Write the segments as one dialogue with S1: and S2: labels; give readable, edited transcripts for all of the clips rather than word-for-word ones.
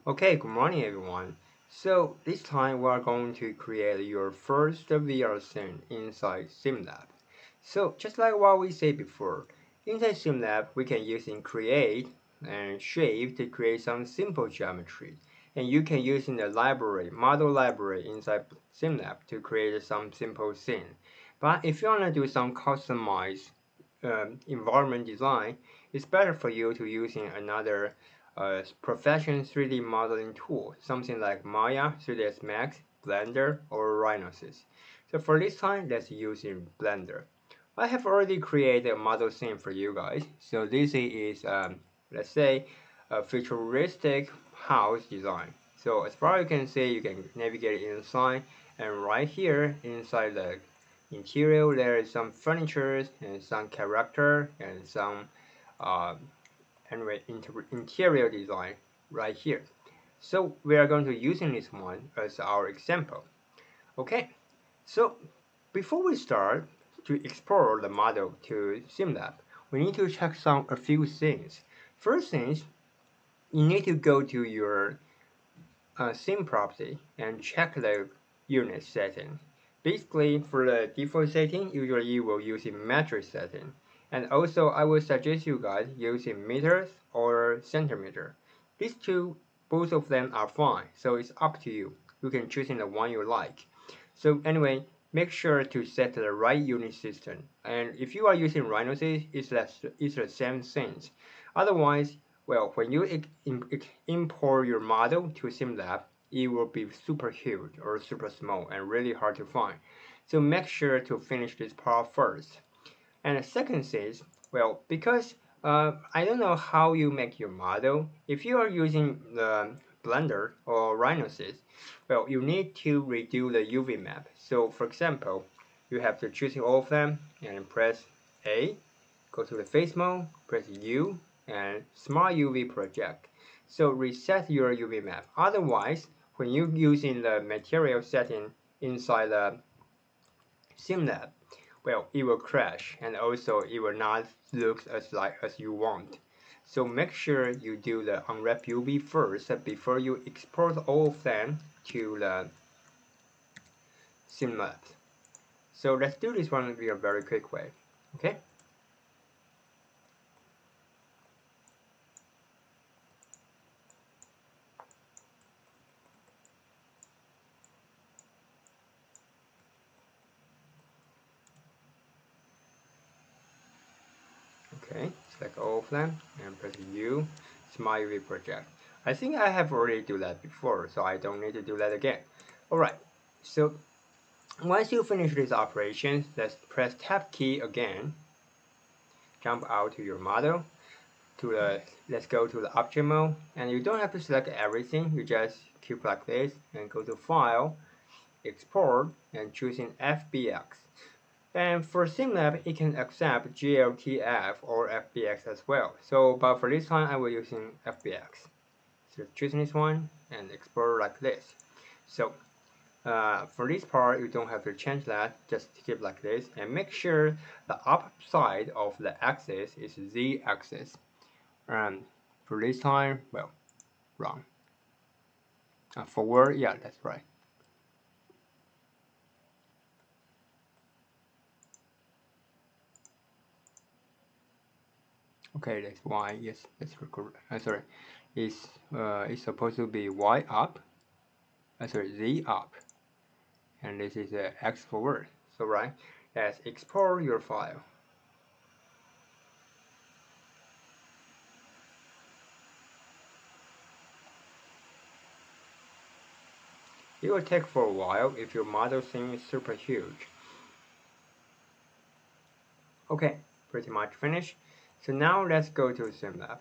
S1: Okay, good morning everyone. So this time we are going to create your first VR scene inside Simlab. So just like what we said before, inside Simlab we can use in create and shape to create some simple geometry. And you can use in the library, model library inside Simlab to create some simple scene. But if you want to do some customized environment design, it's better for you to using another professional 3D modeling tool, something like Maya, 3ds Max, Blender, or Rhinoceros. So for this time, let's use in Blender. I have already created a model scene for you guys. So this is, let's say, a futuristic house design. So as far as you can see, you can navigate inside, and right here inside the interior, there is some furniture and some character and some uh, anyway interior design right here. So we are going to using this one as our example. Okay, so before we start to explore the model to Simlab, we need to check a few things. First things, you need to go to your sim property and check the unit setting. Basically, for the default setting, usually you will use a metric setting. And also, I would suggest you guys using meters or centimeter. These two, both of them are fine, so it's up to you. You can choose the one you like. So anyway, make sure to set the right unit system. And if you are using Rhinoceros, it's the same thing. Otherwise, well, when you import your model to Simlab, it will be super huge or super small and really hard to find. So make sure to finish this part first. And the second is, well, because I don't know how you make your model. If you are using the Blender or Rhinoceros, well, you need to redo the UV map. So for example, you have to choose all of them and press A, go to the face mode, press U, and Smart UV project. So reset your UV map. Otherwise, when you're using the material setting inside the Simlab, well, it will crash and also it will not look as you want. So make sure you do the unwrap UV first before you export all of them to the Simlab. So let's do this one in a very quick way. Okay. Okay, select all of them and press U, Smart UV project. I think I have already do that before, so I don't need to do that again. Alright, so once you finish this operation, let's press Tab key again, jump out to your model, to the let's go to the object mode, and you don't have to select everything, you just keep like this and go to File, Export, and choosing FBX. And for Simlab, it can accept GLTF or FBX as well. So, but for this time, I will using FBX. So choosing this one and export like this. So for this part, you don't have to change that, just keep like this and make sure the up side of the axis is Z axis. And for this time, well, wrong. Forward, yeah, that's right. Okay, that's Y. Yes, that's correct. Sorry, it's supposed to be Y up. Sorry, Z up, and this is X forward. So right, let's export your file. It will take for a while if your model seems super huge. Okay, pretty much finished. So now let's go to Simlab.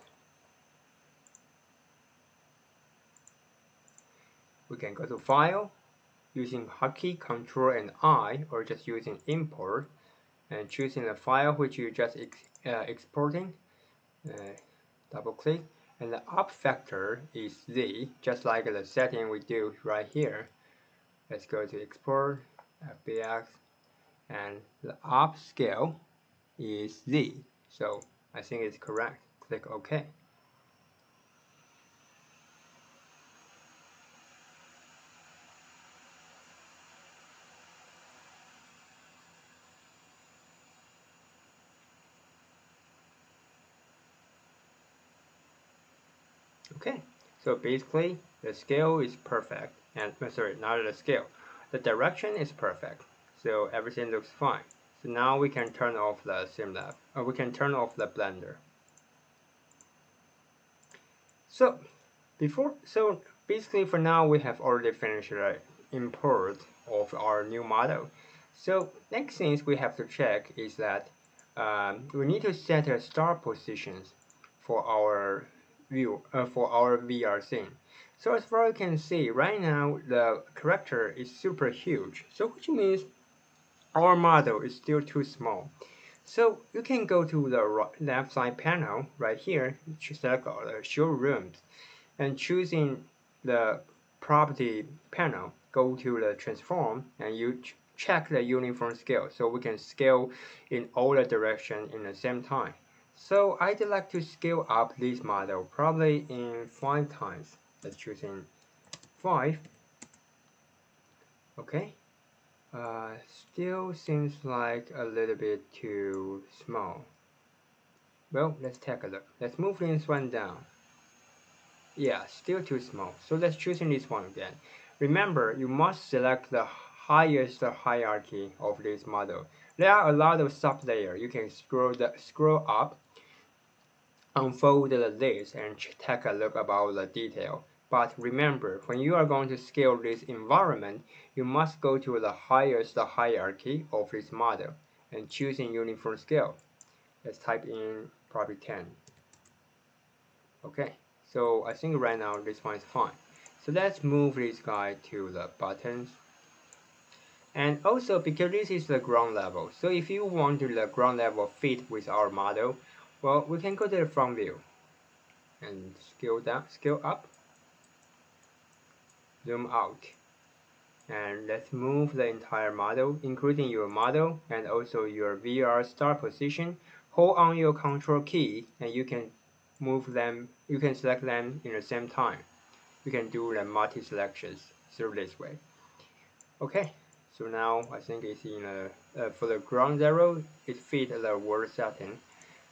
S1: We can go to File, using hotkey Control and I, or just using Import, and choosing the file which you just exporting. Double click, and the up factor is Z, just like the setting we do right here. Let's go to Export, FBX, and the up scale is Z. So I think it's correct. Click OK. Okay, so basically the scale is perfect, and sorry, not the scale, the direction is perfect, so everything looks fine. So now we can turn off the Simlab, or we can turn off the Blender. So so basically for now we have already finished the import of our new model. So next things we have to check is that we need to set a start positions for our for our VR scene. So as far as you can see right now the character is super huge. So which means our model is still too small. So you can go to the left side panel right here, select the showrooms and choosing the property panel, go to the transform and you check the uniform scale so we can scale in all the direction in the same time. So I'd like to scale up this model probably in 5 times. Let's choose in 5. Okay. Still seems like a little bit too small. Well, let's take a look. Let's move this one down. Yeah, still too small. So let's choose in this one again. Remember, you must select the highest hierarchy of this model. There are a lot of sub-layers. You can scroll up, unfold the list, and take a look about the detail. But remember, when you are going to scale this environment, you must go to the highest hierarchy of this model and choose in uniform scale. Let's type in probably 10. Okay, so I think right now this one is fine. So let's move this guy to the buttons. And also because this is the ground level, so if you want to the ground level fit with our model, well, we can go to the front view and scale down, scale up, zoom out. And let's move the entire model, including your model and also your VR start position. Hold on your control key and you can move them, you can select them in the same time. You can do the multi-selections through this way. Okay, so now I think it's in for the ground zero, it fit the world setting.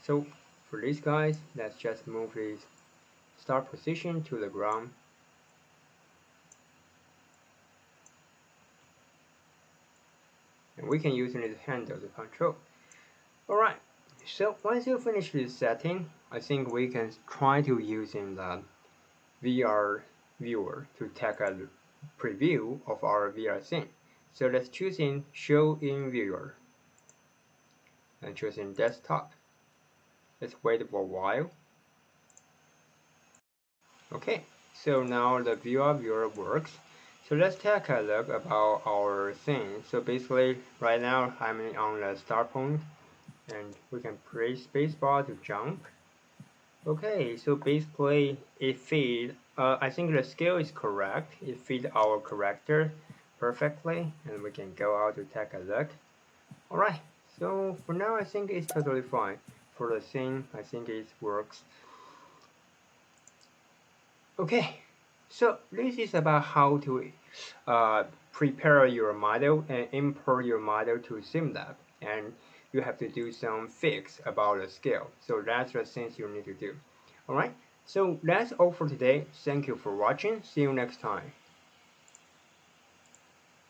S1: So for these guys, let's just move his start position to the ground. And we can use it to handle the control. Alright, so once you finish this setting, I think we can try to using the VR viewer to take a preview of our VR scene. So let's choose in show in viewer and choose in desktop. Let's wait for a while. Okay, so now the viewer works. So let's take a look about our thing. So basically right now I'm on the start point and we can press spacebar to jump. Okay, so basically it feed, I think the scale is correct. It feed our character perfectly and we can go out to take a look. Alright, so for now I think it's totally fine. For the scene, I think it works. Okay, so this is about how to prepare your model and import your model to Simlab. And you have to do some fix about the scale. So that's the things you need to do. Alright, so that's all for today. Thank you for watching. See you next time.